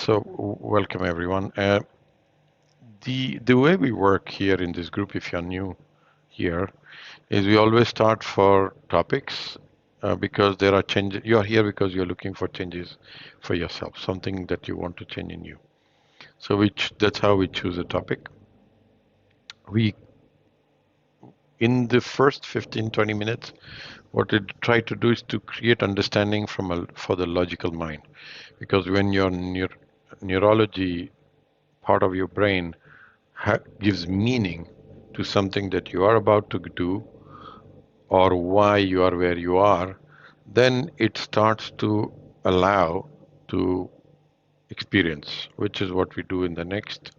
Welcome everyone. The way we work here in this group, if you're new here, is we always start for topics because there are changes. You're here because you're looking for changes for yourself, something that you want to change in you. That's how we choose a topic. We in the first 15, 20 minutes, what we try to do is to create understanding for the logical mind, because when your neurology part of your brain gives meaning to something that you are about to do or why you are where you are, then it starts to allow to experience, which is what we do in the next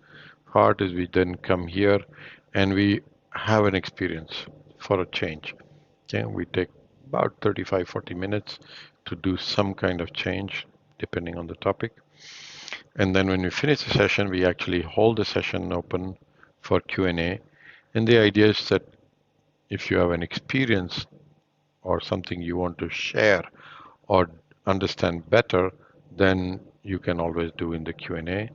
part is we then come here and we have an experience for a change. Okay, we take about 35, 40 minutes to do some kind of change depending on the topic. And then when we finish the session, we actually hold the session open for Q&A. And the idea is that if you have an experience or something you want to share or understand better, then you can always do in the Q&A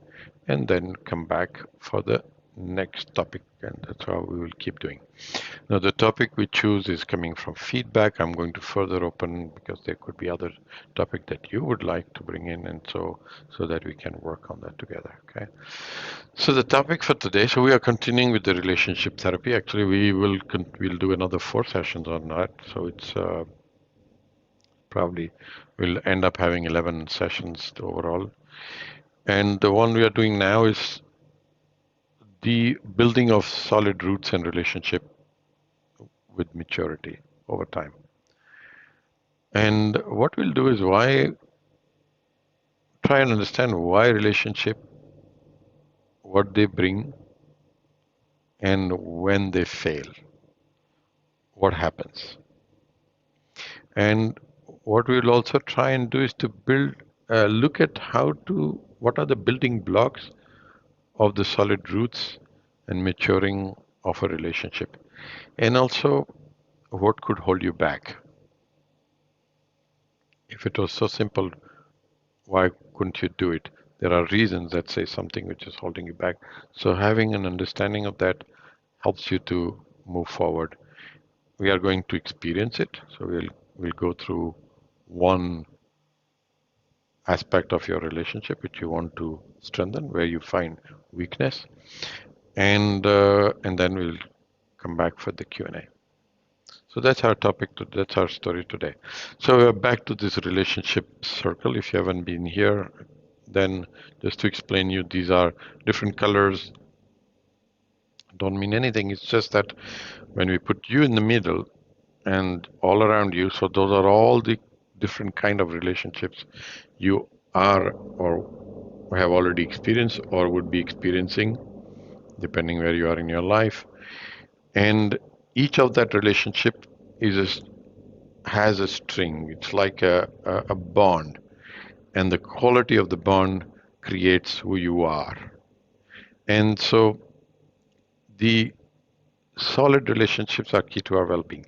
and then come back for the next topic. And that's how we will keep doing. Now, the topic we choose is coming from feedback. I'm going to further open because there could be other topic that you would like to bring in, and so that we can work on that together. Okay. So the topic for today. So we are continuing with the relationship therapy. Actually, we'll do another 4 sessions on that. So it's probably we'll end up having 11 sessions overall. And the one we are doing now is the building of solid roots and relationship with maturity over time. And what we'll do is try and understand why relationship, what they bring, and when they fail, what happens. And what we'll also try and do is to look at what are the building blocks of the solid roots and maturing of a relationship. And also, what could hold you back? If it was so simple, why couldn't you do it? There are reasons that say something which is holding you back. So having an understanding of that helps you to move forward. We are going to experience it. So we'll go through one aspect of your relationship which you want to strengthen, where you find weakness, and then we'll come back for the Q&A. So that's our topic. That's our story today. So we're back to this relationship circle. If you haven't been here, then just to explain you, these are different colors. Don't mean anything. It's just that when we put you in the middle and all around you, so those are all the different kind of relationships you are or have already experienced or would be experiencing, depending where you are in your life. And each of that relationship has a string. It's like a bond, and the quality of the bond creates who you are. And so the solid relationships are key to our well-being.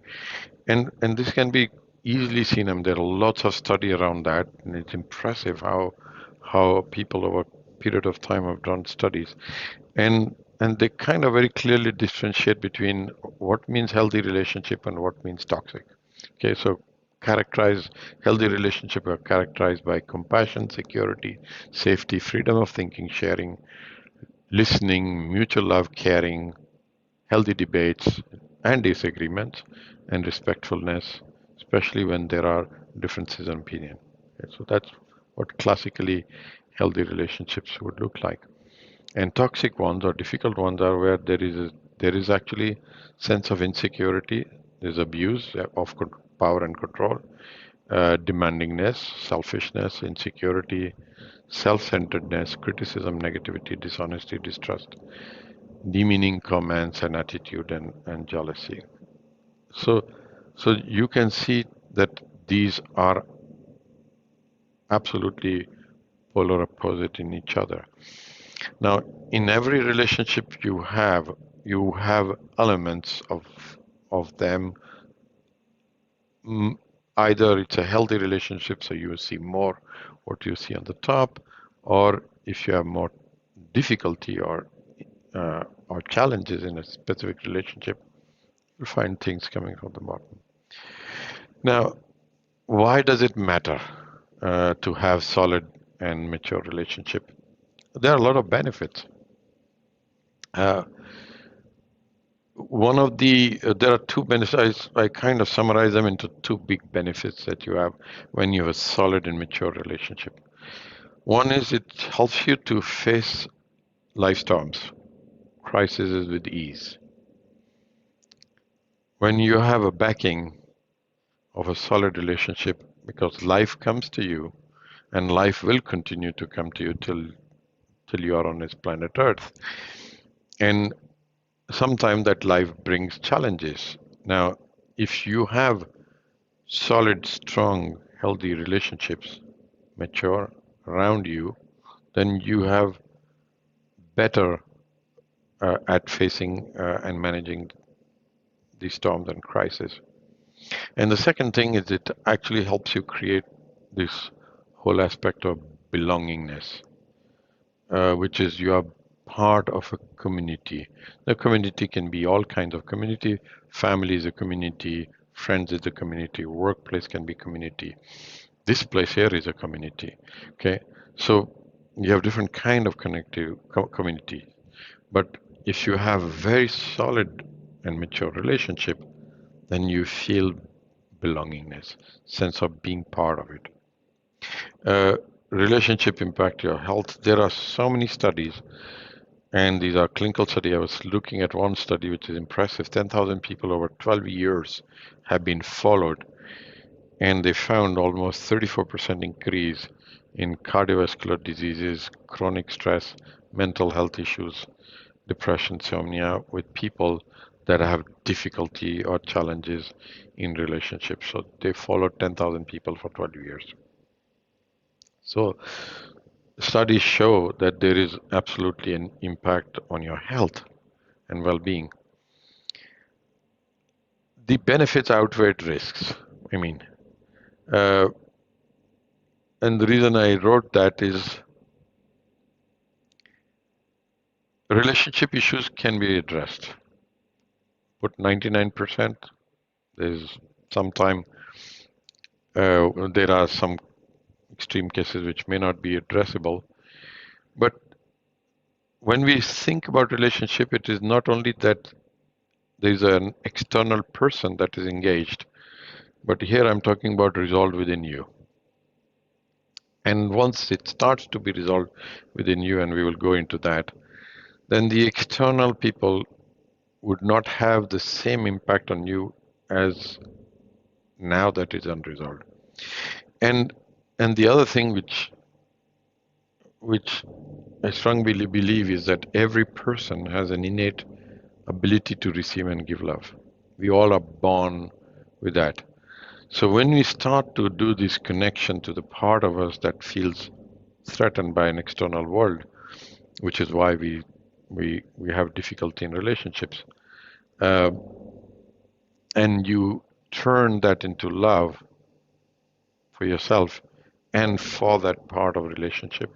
And this can be easily seen, and there are lots of study around that, and it's impressive how people over a period of time have done studies. And they kind of very clearly differentiate between what means healthy relationship and what means toxic. Okay, so healthy relationship are characterized by compassion, security, safety, freedom of thinking, sharing, listening, mutual love, caring, healthy debates and disagreements, and respectfulness, especially when there are differences in opinion. Okay, so that's what classically healthy relationships would look like. And toxic ones or difficult ones are where there is actually sense of insecurity, there's abuse of power and control, demandingness, selfishness, insecurity, self-centeredness, criticism, negativity, dishonesty, distrust, demeaning comments and attitude, and jealousy. So, so you can see that these are absolutely polar opposite in each other. Now, in every relationship you have elements of them. Either it's a healthy relationship, so you see more what you see on the top, or if you have more difficulty or challenges in a specific relationship, you'll find things coming from the bottom. Now, why does it matter to have solid and mature relationship? There are a lot of benefits. Uh, One of there are two benefits. I kind of summarize them into two big benefits that you have when you have a solid and mature relationship. One is it helps you to face life storms, crises with ease. When you have a backing of a solid relationship, because life comes to you and life will continue to come to you till you are on this planet Earth. And sometimes that life brings challenges. Now, if you have solid, strong, healthy relationships mature around you, then you have better at facing and managing these storms and crises. And the second thing is it actually helps you create this whole aspect of belongingness, which is you are part of a community. The community can be all kinds of community. Family is a community. Friends is a community. Workplace can be community. This place here is a community. Okay, so you have different kind of connective community. But if you have a very solid and mature relationship, then you feel belongingness, sense of being part of it. Relationship impact your health. There are so many studies, and these are clinical studies. I was looking at one study which is impressive. 10,000 people over 12 years have been followed, and they found almost 34% increase in cardiovascular diseases, chronic stress, mental health issues, depression, insomnia with people that have difficulty or challenges in relationships. So they followed 10,000 people for 12 years. So studies show that there is absolutely an impact on your health and well-being. The benefits outweigh risks. I mean, uh, and the reason I wrote that is relationship issues can be addressed. But 99%, there's sometime there are some extreme cases which may not be addressable. But when we think about relationship, it is not only that there is an external person that is engaged, but here I'm talking about resolved within you. And once it starts to be resolved within you, and we will go into that, then the external people would not have the same impact on you as now that is unresolved. And the other thing which I strongly believe is that every person has an innate ability to receive and give love. We all are born with that. So when we start to do this connection to the part of us that feels threatened by an external world, which is why we have difficulty in relationships, uh, and you turn that into love for yourself and for that part of relationship,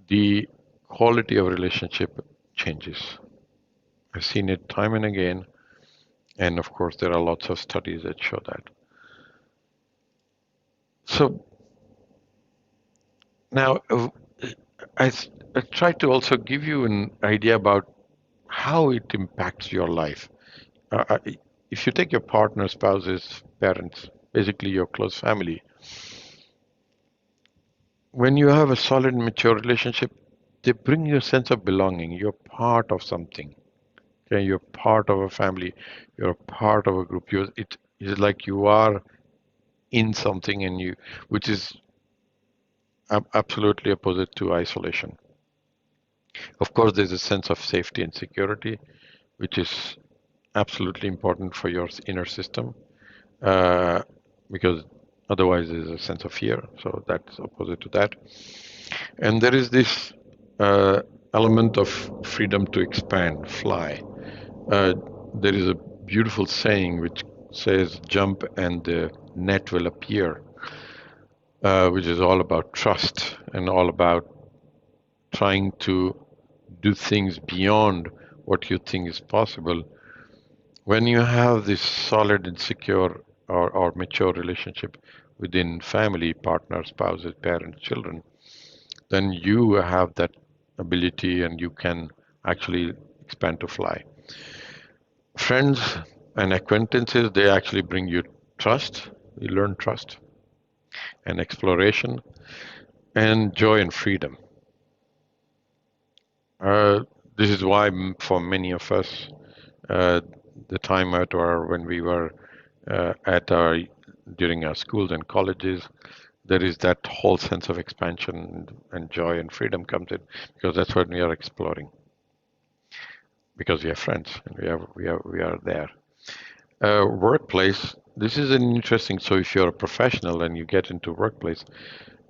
the quality of relationship changes. I've seen it time and again, and of course there are lots of studies that show that. So now I, I try to also give you an idea about how it impacts your life. If you take your partner, spouses, parents, basically your close family, when you have a solid, mature relationship, they bring you a sense of belonging. You're part of something. Okay, you're part of a family. You're a part of a group. It is like you are in something, and which is absolutely opposite to isolation. Of course, there's a sense of safety and security, which is absolutely important for your inner system, uh, because otherwise there's a sense of fear. So that's opposite to that. And there is this element of freedom to expand, fly. Uh, there is a beautiful saying which says, jump and the net will appear. which is all about trust and all about trying to do things beyond what you think is possible. When you have this solid and secure or mature relationship within family, partners, spouses, parents, children, then you have that ability and you can actually expand to fly. Friends and acquaintances, they actually bring you trust. You learn trust and exploration and joy and freedom. Uh, this is why, for many of us, uh, the time at our when we were at our during our schools and colleges, there is that whole sense of expansion and joy and freedom comes in because that's what we are exploring because we are friends and we are there. Workplace. This is an interesting. So if you're a professional and you get into workplace,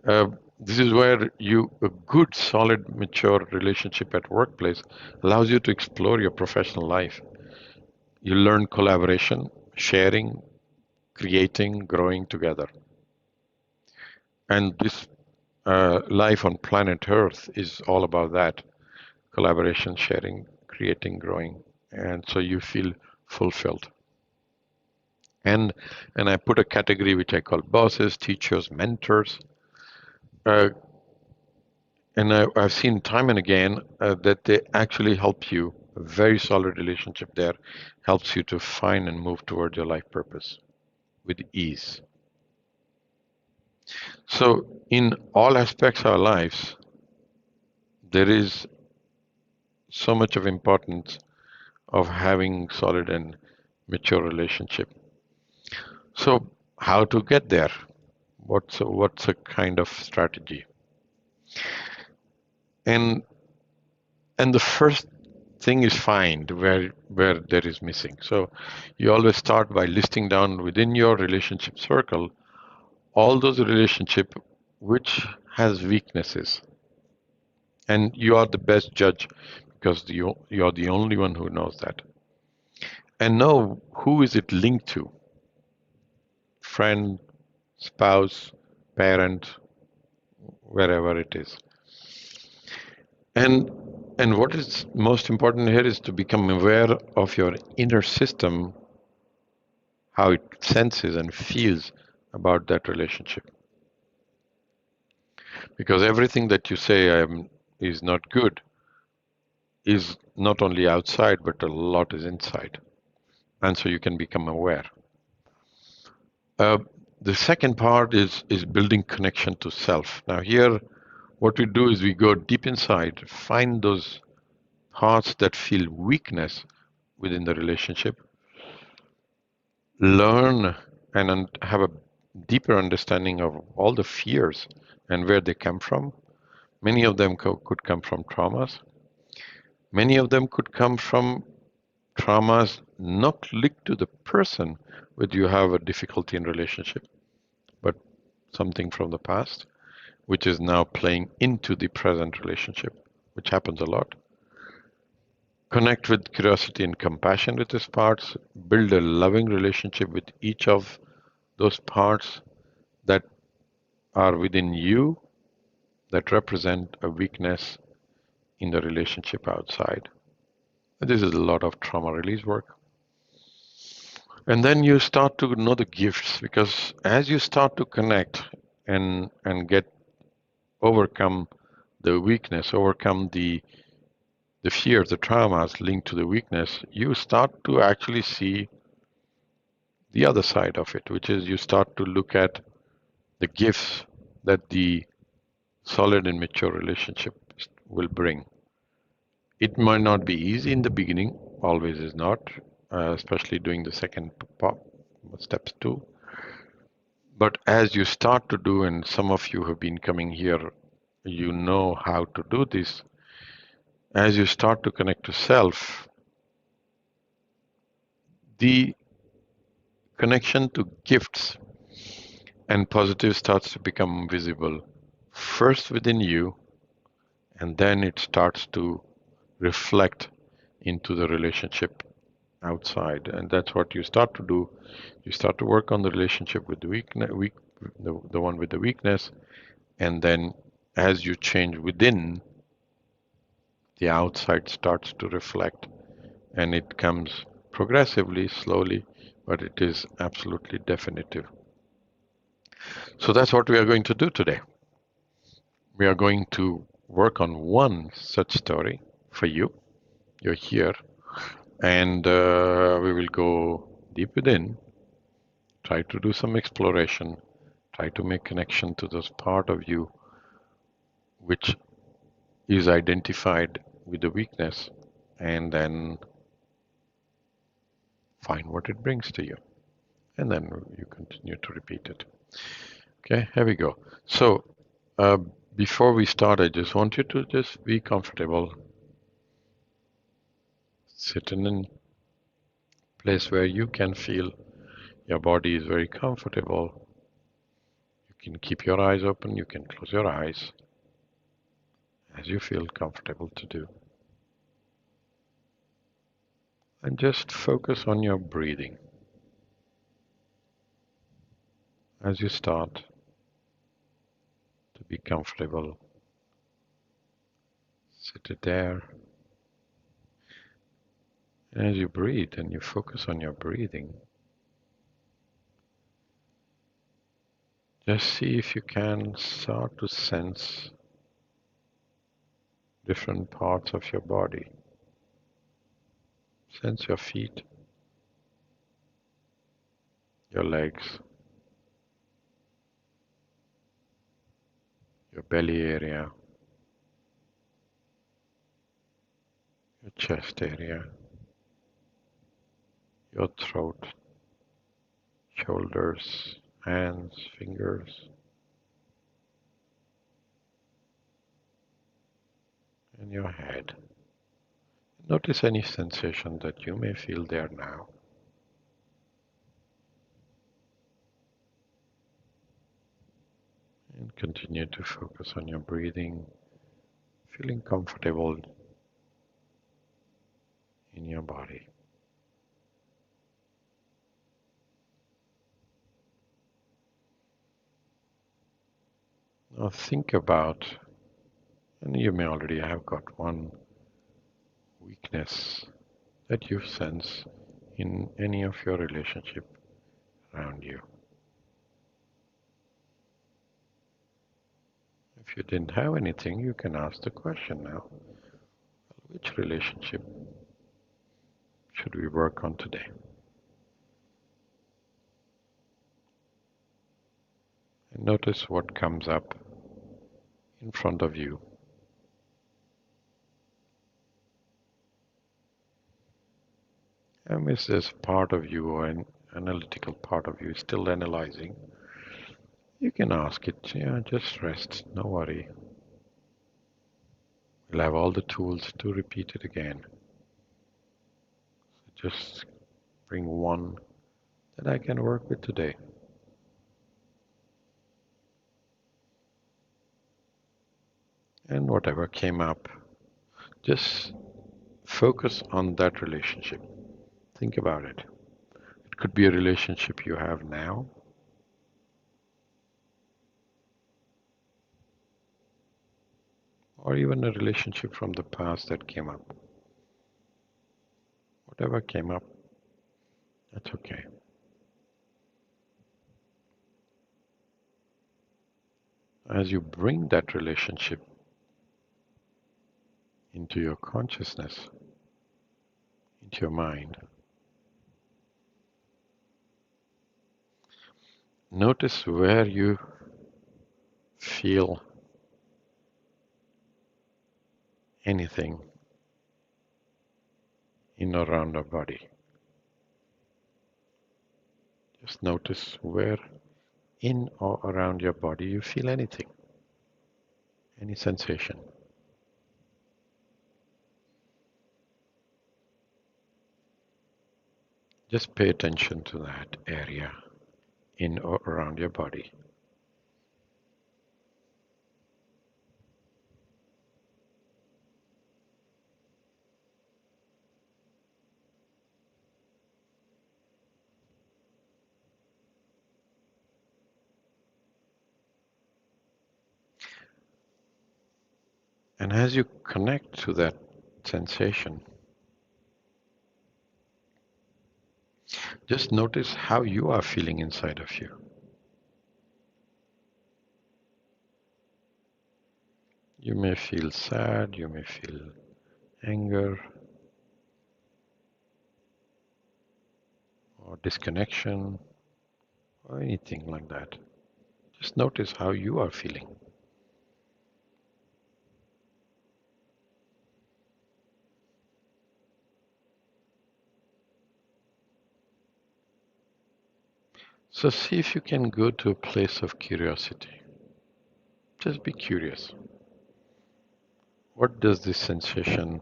uh, this is where a good, solid, mature relationship at workplace allows you to explore your professional life. You learn collaboration, sharing, creating, growing together. And this life on planet Earth is all about that collaboration, sharing, creating, growing. And so you feel fulfilled. And and I put a category which I call bosses, teachers, mentors. Uh, and I've seen time and again that they actually help you. A very solid relationship there helps you to find and move towards your life purpose with ease. So, in all aspects of our lives, there is so much of importance of having solid and mature relationship. So, how to get there? What's a kind of strategy? And and the first thing is find where there is missing. So, you always start by listing down within your relationship circle all those relationship which has weaknesses, and you are the best judge because you're the only one who knows that. And know who is it linked to: friend, spouse, parent, wherever it is. And what is most important here is to become aware of your inner system, how it senses and feels about that relationship. Because everything that you say is not good is not only outside, but a lot is inside. And so you can become aware. Uh, the second part is building connection to self. Now here, what we do is we go deep inside, find those parts that feel weakness within the relationship, learn and have a deeper understanding of all the fears and where they come from. Many of them could come from traumas. Many of them could come from traumas not linked to the person with you have a difficulty in relationship, but something from the past, which is now playing into the present relationship, which happens a lot. Connect with curiosity and compassion with these parts. Build a loving relationship with each of those parts that are within you that represent a weakness in the relationship outside. This is a lot of trauma release work. And then you start to know the gifts because as you start to connect and get overcome the weakness, overcome the fears, the traumas linked to the weakness, you start to actually see the other side of it, which is you start to look at the gifts that the solid and mature relationship will bring. It might not be easy in the beginning, always is not, especially doing the second steps too. But as you start to do, and some of you have been coming here, you know how to do this. As you start to connect to self, the connection to gifts and positive starts to become visible first within you, and then it starts to reflect into the relationship outside. And that's what you start to do. You start to work on the relationship with the weak the one with the weakness, and then as you change within, the outside starts to reflect, and it comes progressively, slowly, but it is absolutely definitive. So that's what we are going to do today. We are going to work on one such story for you. You're here, and we will go deep within, try to do some exploration, try to make connection to this part of you which is identified with the weakness, and then find what it brings to you. And then you continue to repeat it. Okay, here we go. So uh, before we start, I just want you to just be comfortable. Sit in a place where you can feel your body is very comfortable. You can keep your eyes open, you can close your eyes as you feel comfortable to do. And just focus on your breathing. As you start to be comfortable, sit it there. And as you breathe and you focus on your breathing, just see if you can start to sense different parts of your body. Sense your feet, your legs, your belly area, your chest area, your throat, shoulders, hands, fingers, and your head. Notice any sensation that you may feel there now. And continue to focus on your breathing, feeling comfortable in your body. Now think about, and you may already have got one weakness that you sense in any of your relationship around you. If you didn't have anything, you can ask the question now. Which relationship should we work on today? And notice what comes up in front of you. And if there's part of you or an analytical part of you still analyzing, you can ask it, just rest, no worry. We'll have all the tools to repeat it again. So just bring one that I can work with today. And whatever came up, just focus on that relationship. Think about it. It could be a relationship you have now, or even a relationship from the past that came up. Whatever came up, that's okay. As you bring that relationship into your consciousness, into your mind, notice where you feel anything in or around our body. Just notice where in or around your body you feel anything, any sensation. Just pay attention to that area in or around your body. And as you connect to that sensation, just notice how you are feeling inside of you. You may feel sad, you may feel anger or disconnection or anything like that. Just notice how you are feeling. So see if you can go to a place of curiosity. Just be curious. What does this sensation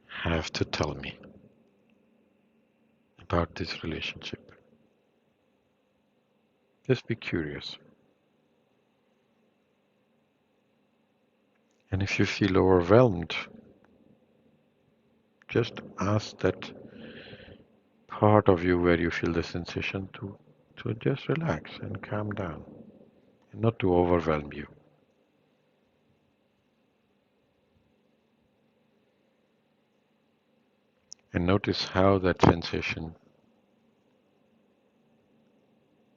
have to tell me about this relationship? Just be curious. And if you feel overwhelmed, just ask that part of you where you feel the sensation to just relax and calm down and not to overwhelm you. And notice how that sensation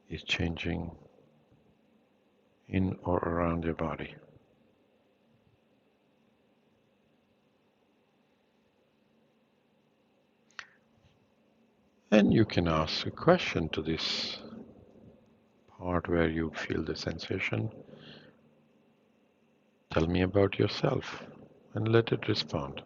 is changing in or around your body. And you can ask a question to this part where you feel the sensation. Tell me about yourself and let it respond.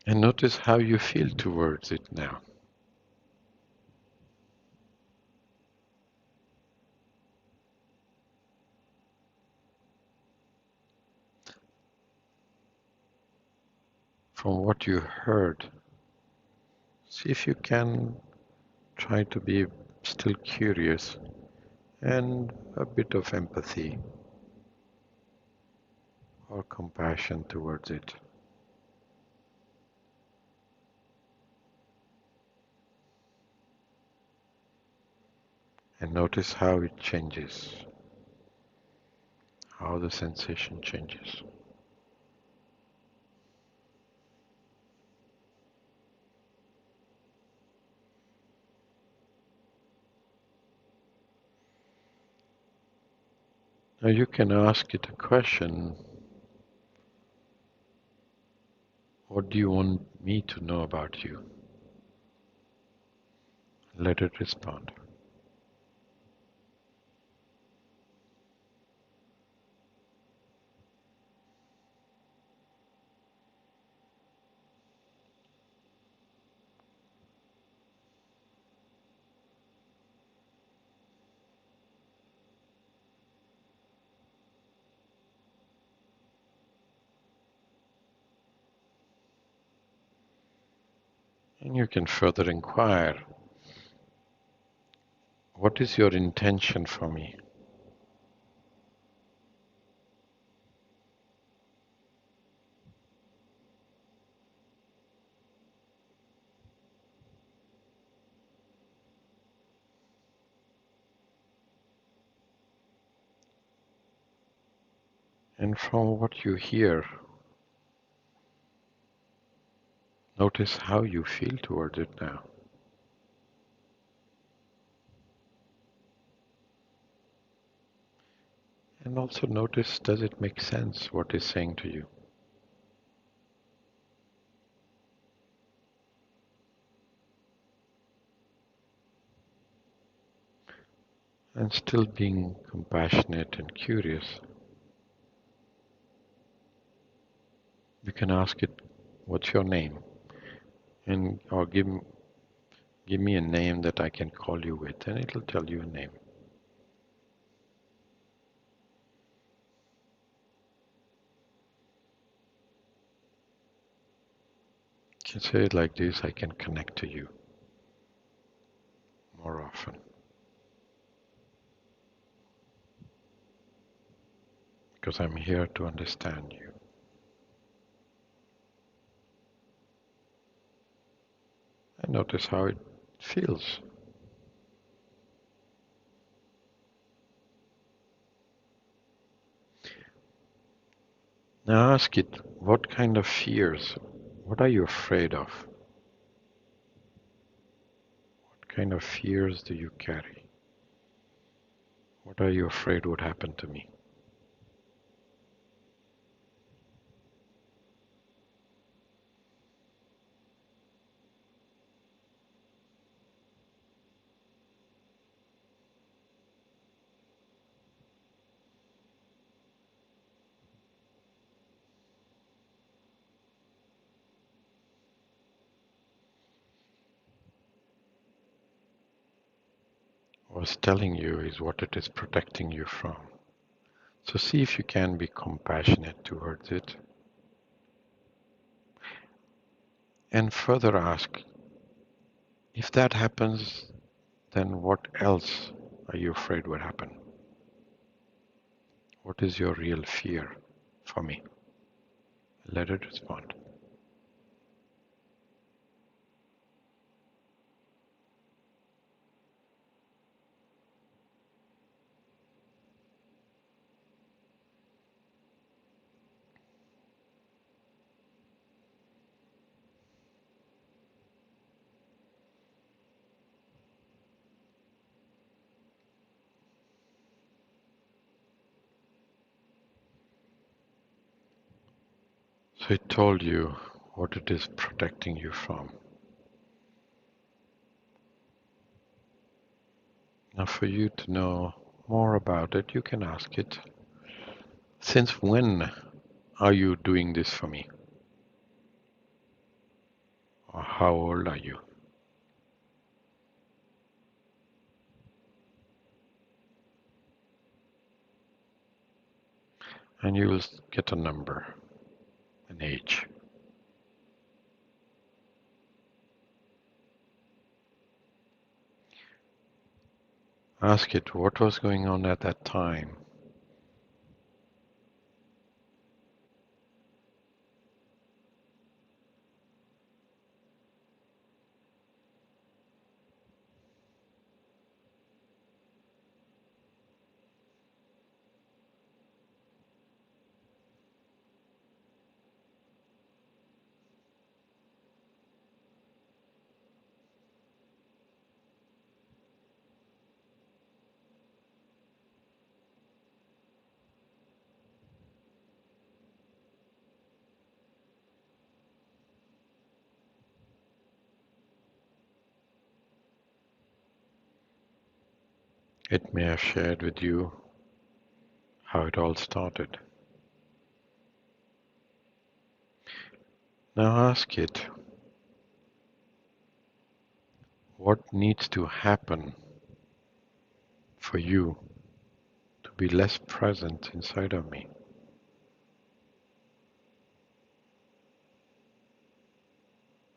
And notice how you feel towards it now. From what you heard, see if you can try to be still curious and a bit of empathy or compassion towards it. And notice how it changes, how the sensation changes. Now you can ask it a question. What do you want me to know about you? Let it respond. And you can further inquire, what is your intention for me? And from what you hear, notice how you feel towards it now. And also notice, does it make sense what it's saying to you? And still being compassionate and curious, you can ask it, what's your name? And or give me a name that I can call you with, and it'll tell you a name. You can say it like this, I can connect to you more often. because I'm here to understand you. And notice how it feels. Now ask it, what kind of fears, what are you afraid of? What kind of fears do you carry? What are you afraid would happen to me? What's telling you is what it is protecting you from. So see if you can be compassionate towards it. And further ask, if that happens, then what else are you afraid would happen? What is your real fear for me? Let it respond. So it told you what it is protecting you from. Now for you to know more about it, you can ask it, since when are you doing this for me? Or how old are you? And you will get a number, an age. Ask it what was going on at that time. It may have shared with you how it all started. Now ask it, what needs to happen for you to be less present inside of me?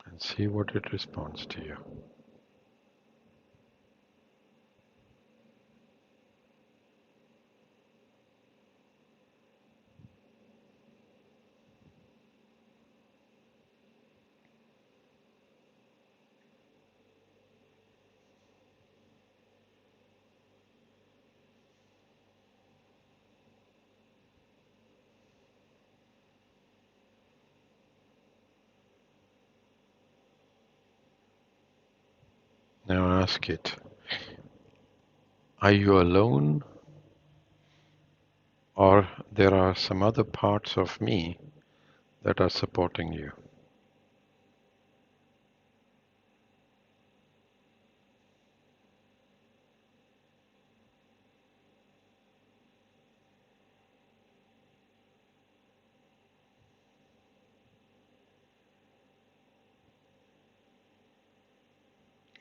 And see what it responds to you. Now ask it, are you alone, or there are some other parts of me that are supporting you?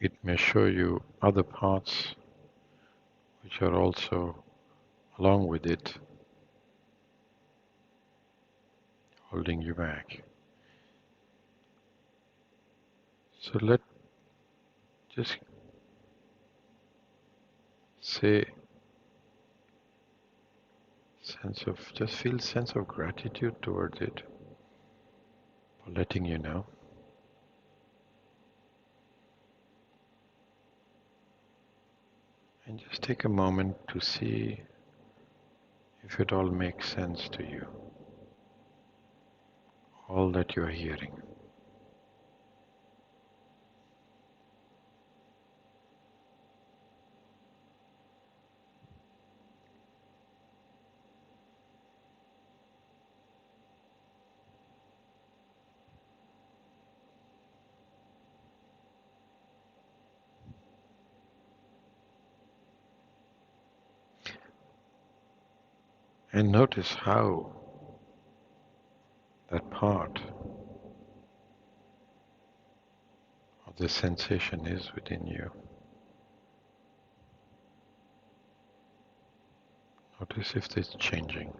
It may show you other parts which are also along with it, holding you back. So let's just say Sense of gratitude towards it for letting you know. And just take a moment to see if it all makes sense to you, all that you're hearing. And notice how that part of the sensation is within you. Notice if it's changing.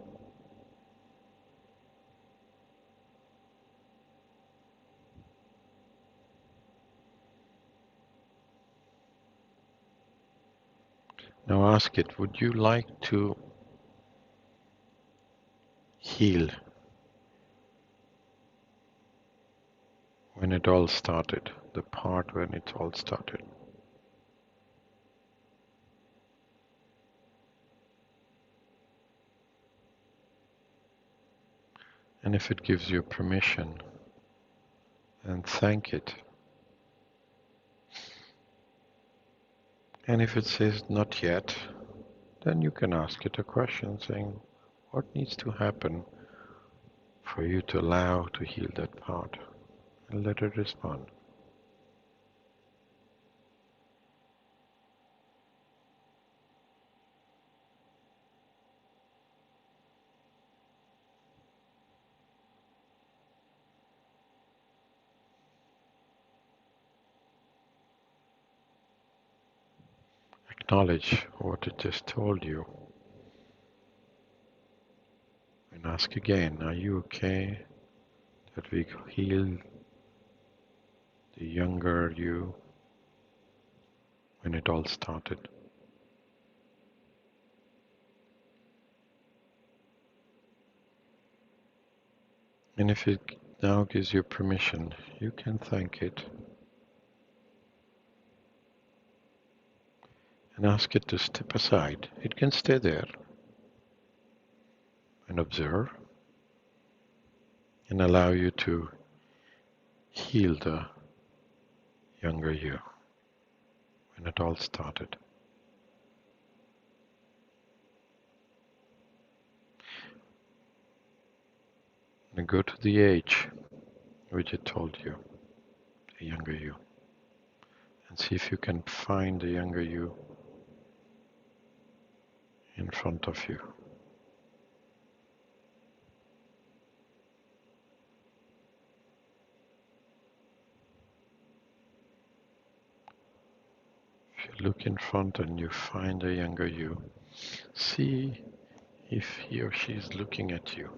Now ask it, would you like to heal when it all started, the part when it all started? And if it gives you permission, then thank it. And if it says not yet, then you can ask it a question saying, what needs to happen for you to allow to heal that part? And let it respond. Acknowledge what it just told you and ask again, are you okay that we heal the younger you when it all started? And if it now gives you permission, you can thank it and ask it to step aside. It can stay there and observe and allow you to heal the younger you when it all started. And go to the age which it told you, the younger you, and see if you can find the younger you in front of you. If you look in front and you find the younger you, see if he or she is looking at you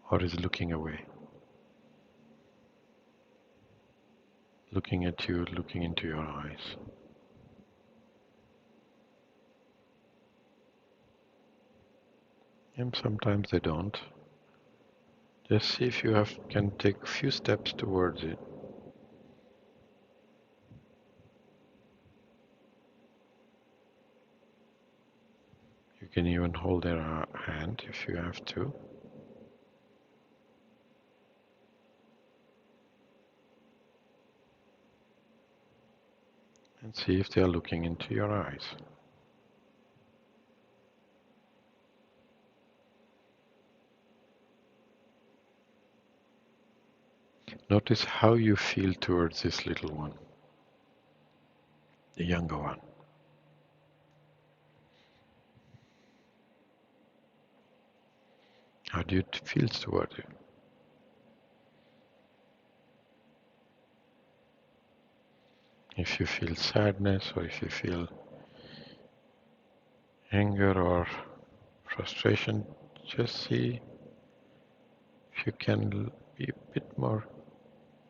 or is looking away. Looking at you, looking into your eyes. And sometimes they don't. Just see if you can take a few steps towards it. You can even hold their hand if you have to. And see if they are looking into your eyes. Notice how you feel towards this little one, the younger one. How do you feel towards it? If you feel sadness or if you feel anger or frustration, just see if you can be a bit more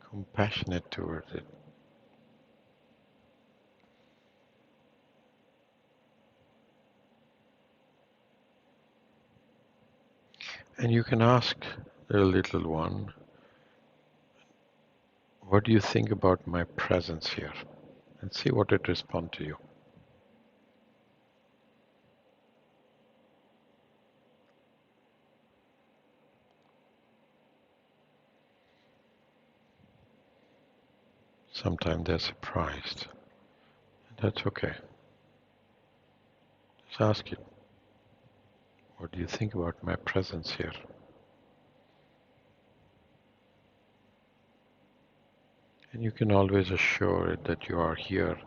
compassionate towards it. And you can ask the little one, what do you think about my presence here? And see what it responds to you. Sometimes they're surprised. That's okay. Just ask it, what do you think about my presence here? And you can always assure it that you are here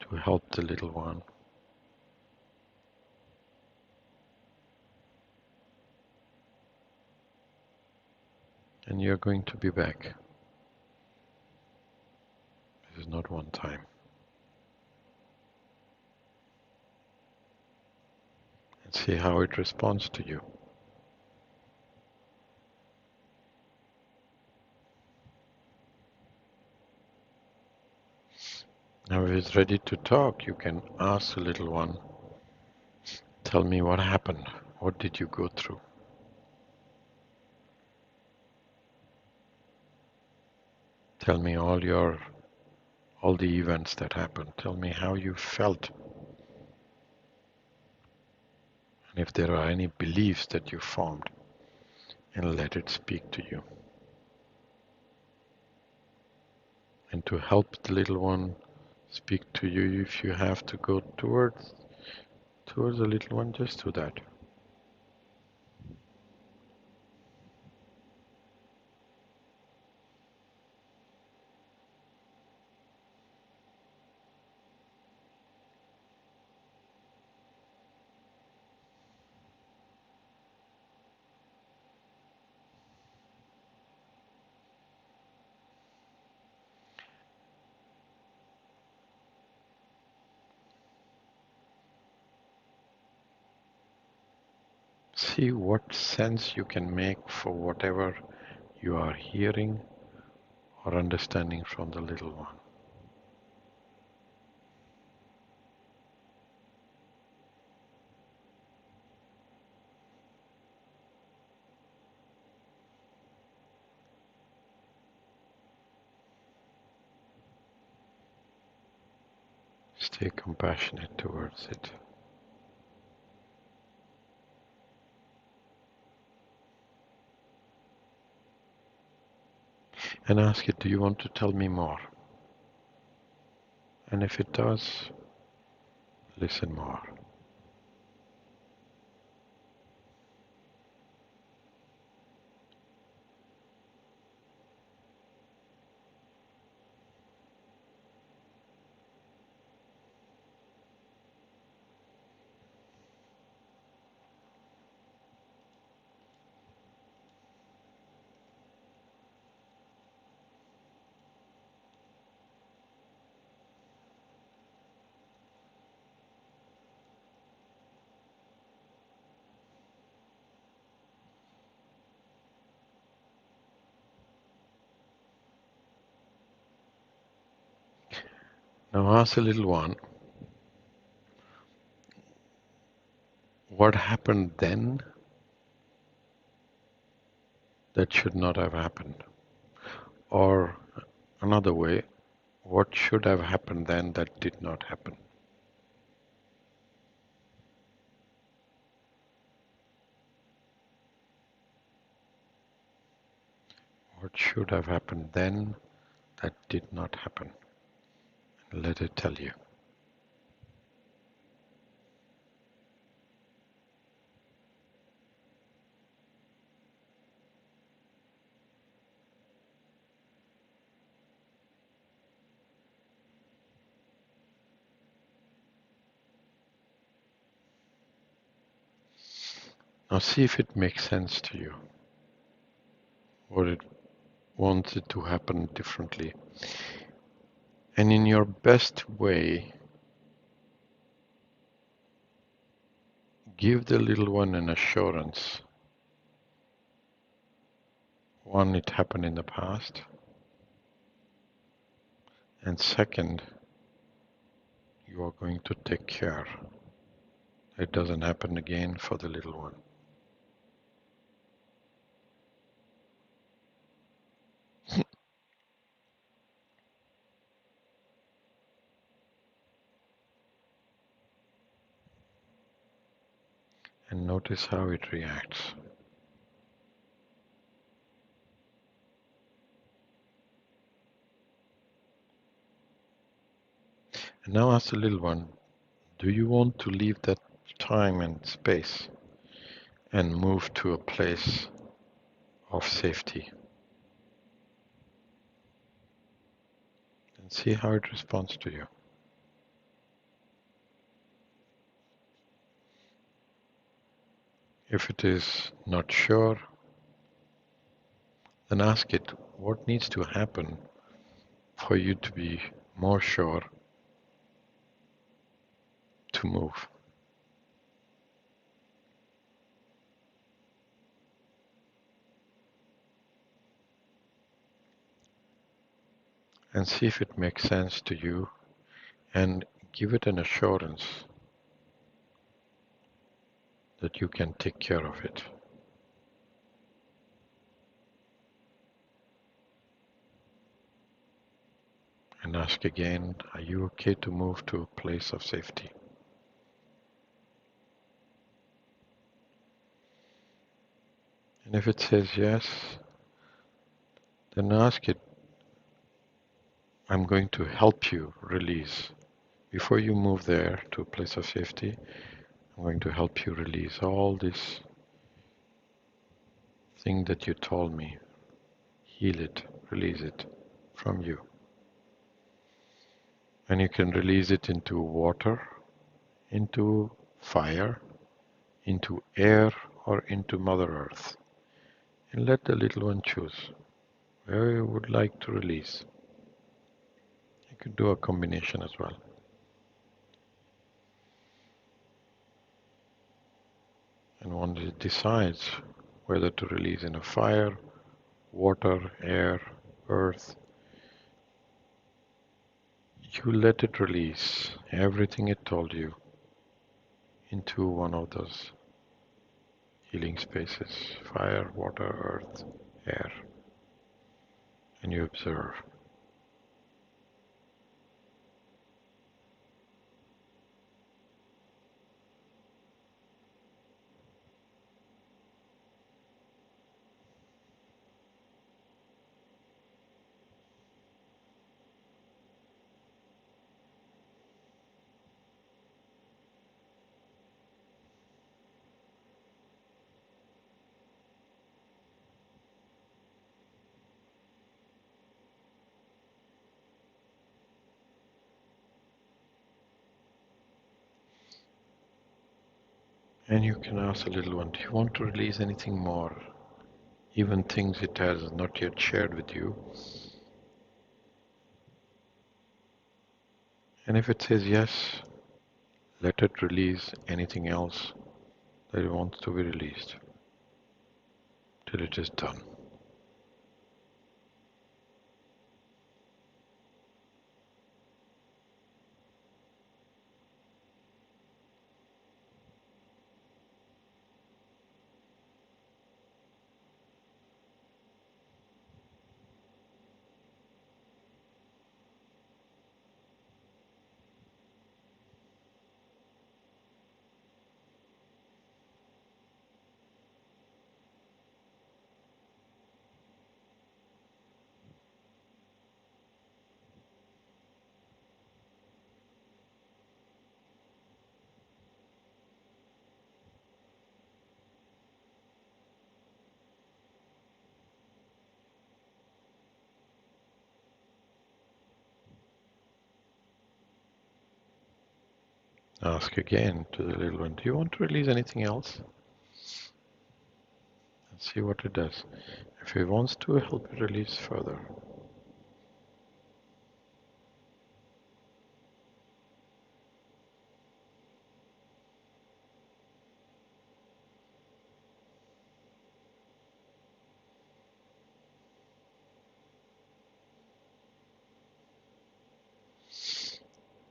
to help the little one. And you're going to be back. This is not one time. And see how it responds to you. Now if it's ready to talk, you can ask the little one, tell me what happened. What did you go through? Tell me all the events that happened. Tell me how you felt. And if there are any beliefs that you formed, and let it speak to you. And to help the little one speak to you, if you have to go towards the little one, just do that. See what sense you can make for whatever you are hearing or understanding from the little one. Stay compassionate towards it. And ask it, do you want to tell me more? And if it does, listen more. Now ask the little one, what happened then that should not have happened? Or another way, what should have happened then that did not happen? What should have happened then that did not happen? Let it tell you. Now see if it makes sense to you, or it wants it to happen differently. And in your best way, give the little one an assurance. One, it happened in the past. And second, you are going to take care It doesn't happen again for the little one. And notice how it reacts. And now ask the little one, do you want to leave that time and space and move to a place of safety? And see how it responds to you. If it is not sure, then ask it, what needs to happen for you to be more sure to move? And see if it makes sense to you and give it an assurance that you can take care of it. And ask again, are you okay to move to a place of safety? And if it says yes, then ask it, I'm going to help you release. Before you move there to a place of safety, I'm going to help you release all this thing that you told me. Heal it, release it from you. And you can release it into water, into fire, into air, or into Mother Earth. And let the little one choose where you would like to release. You could do a combination as well. And once it decides whether to release in a fire, water, air, earth, you let it release everything it told you into one of those healing spaces, fire, water, earth, air, and you observe. And you can ask the little one, do you want to release anything more? Even things it has not yet shared with you. And if it says yes, let it release anything else that it wants to be released till it is done. Ask again to the little one, do you want to release anything else? And see what it does. If it wants to, help it release further.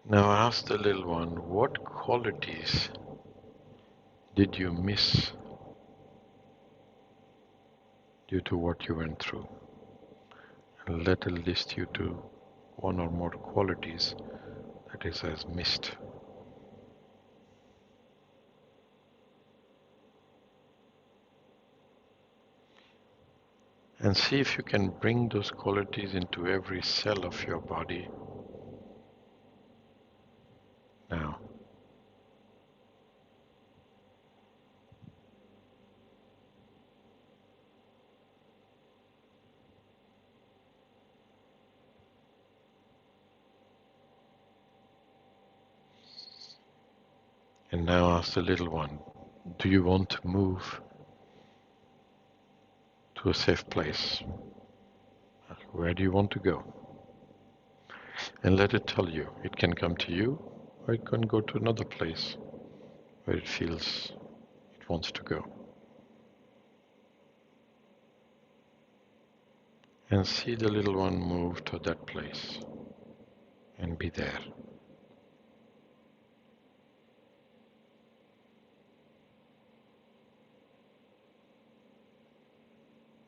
Now ask the little one, what qualities did you miss due to what you went through? And let it list you to one or more qualities that it has missed. And see if you can bring those qualities into every cell of your body now. And now ask the little one, do you want to move to a safe place? Where do you want to go? And let it tell you. It can come to you, or it can go to another place where it feels it wants to go. And see the little one move to that place and be there.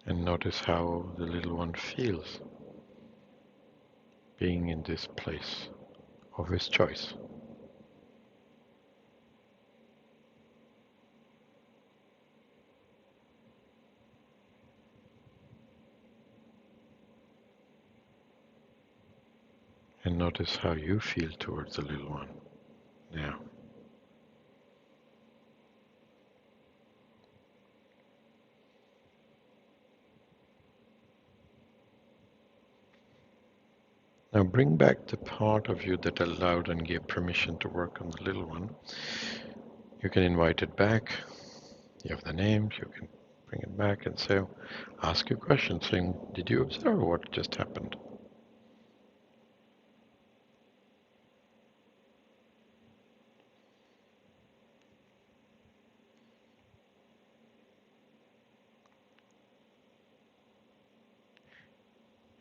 And notice how the little one feels being in this place of his choice. And notice how you feel towards the little one now. Now bring back the part of you that allowed and gave permission to work on the little one. You can invite it back. You have the names. You can bring it back and say, ask a question saying, did you observe what just happened?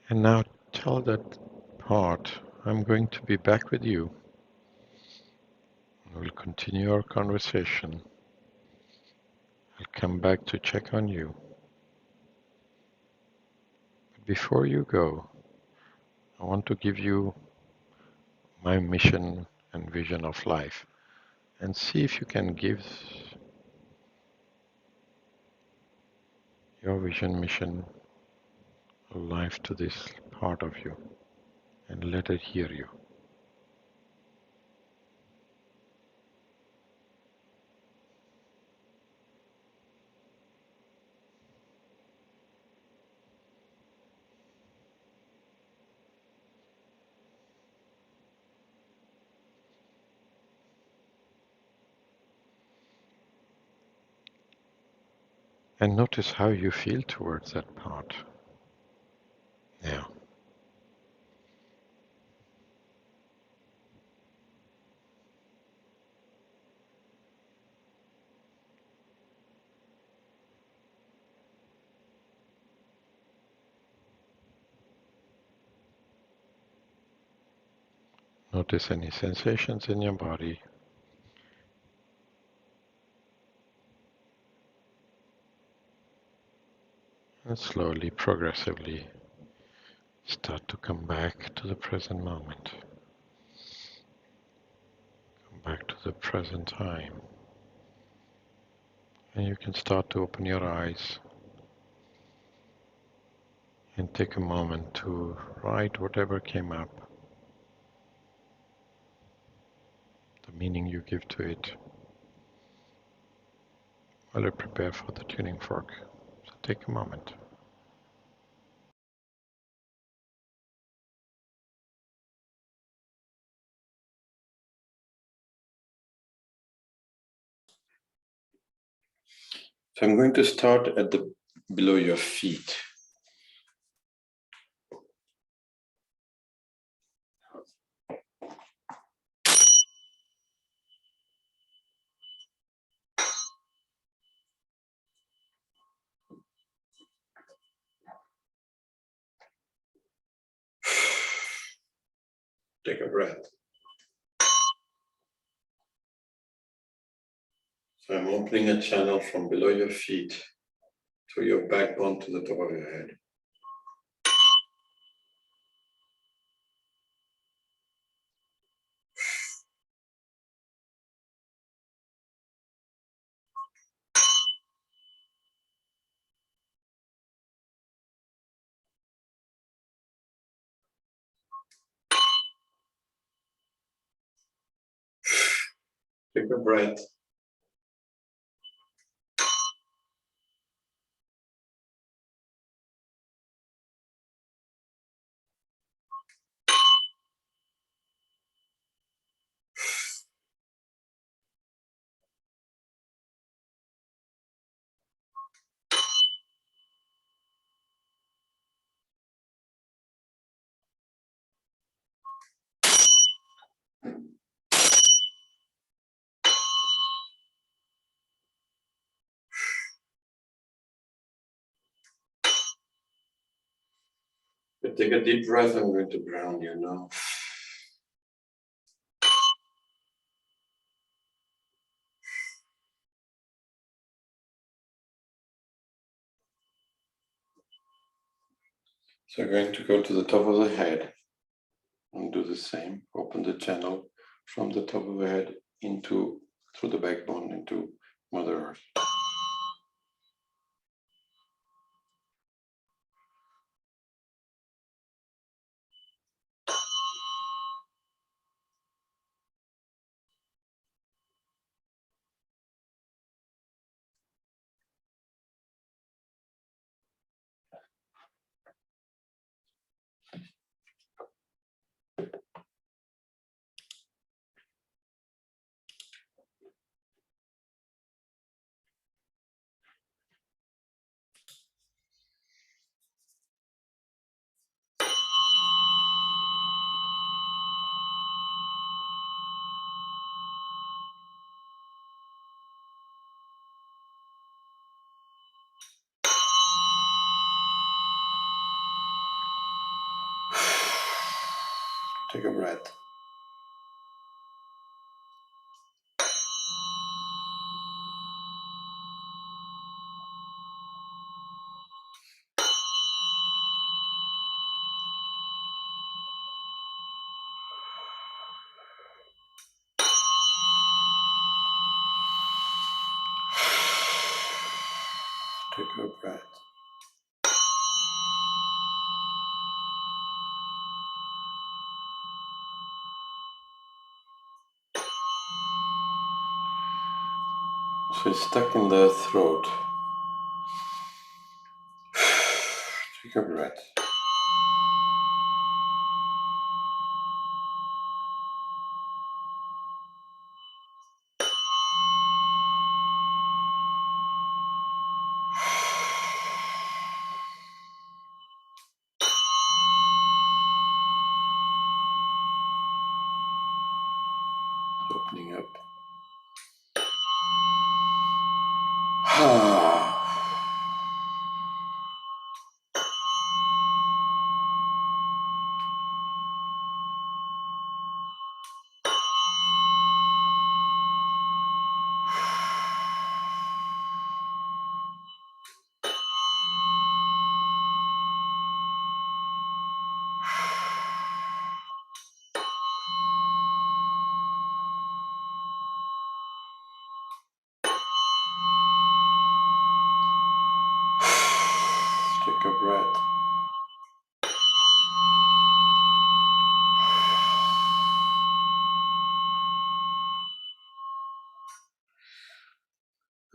And now tell that part, I'm going to be back with you. We'll continue our conversation. I'll come back to check on you. But before you go, I want to give you my mission and vision of life and see if you can give your vision, mission, life to this part of you and let it hear you. And notice how you feel towards that part now. Notice any sensations in your body. And slowly, progressively, start to come back to the present moment. Come back to the present time. And you can start to open your eyes and take a moment to write whatever came up, the meaning you give to it, while I prepare for the tuning fork. So take a moment. So I'm going to start at the below your feet. Take a breath. So I'm opening a channel from below your feet to your backbone to the top of your head. Take a breath. Take a deep breath. I'm going to ground you now. So I'm going to go to the top of the head and do the same. Open the channel from the top of the head into, through the backbone into Mother Earth. Take a breath. Take a breath. So it's stuck in the throat. Take a breath. Opening up. Take a breath.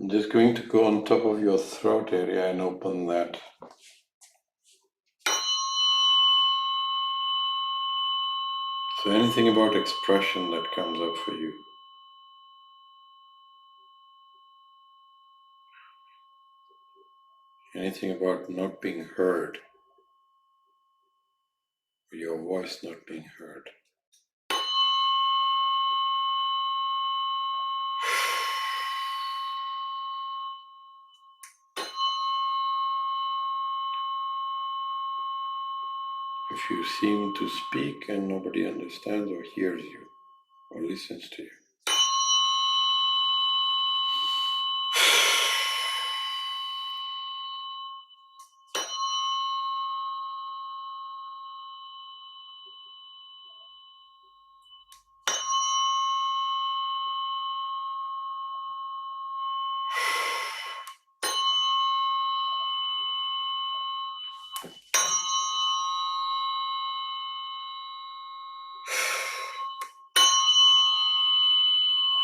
I'm just going to go on top of your throat area and open that. So anything about expression that comes up for you. Anything about not being heard, or your voice not being heard. If you seem to speak and nobody understands or hears you or listens to you.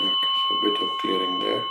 Okay, so a bit of clearing there.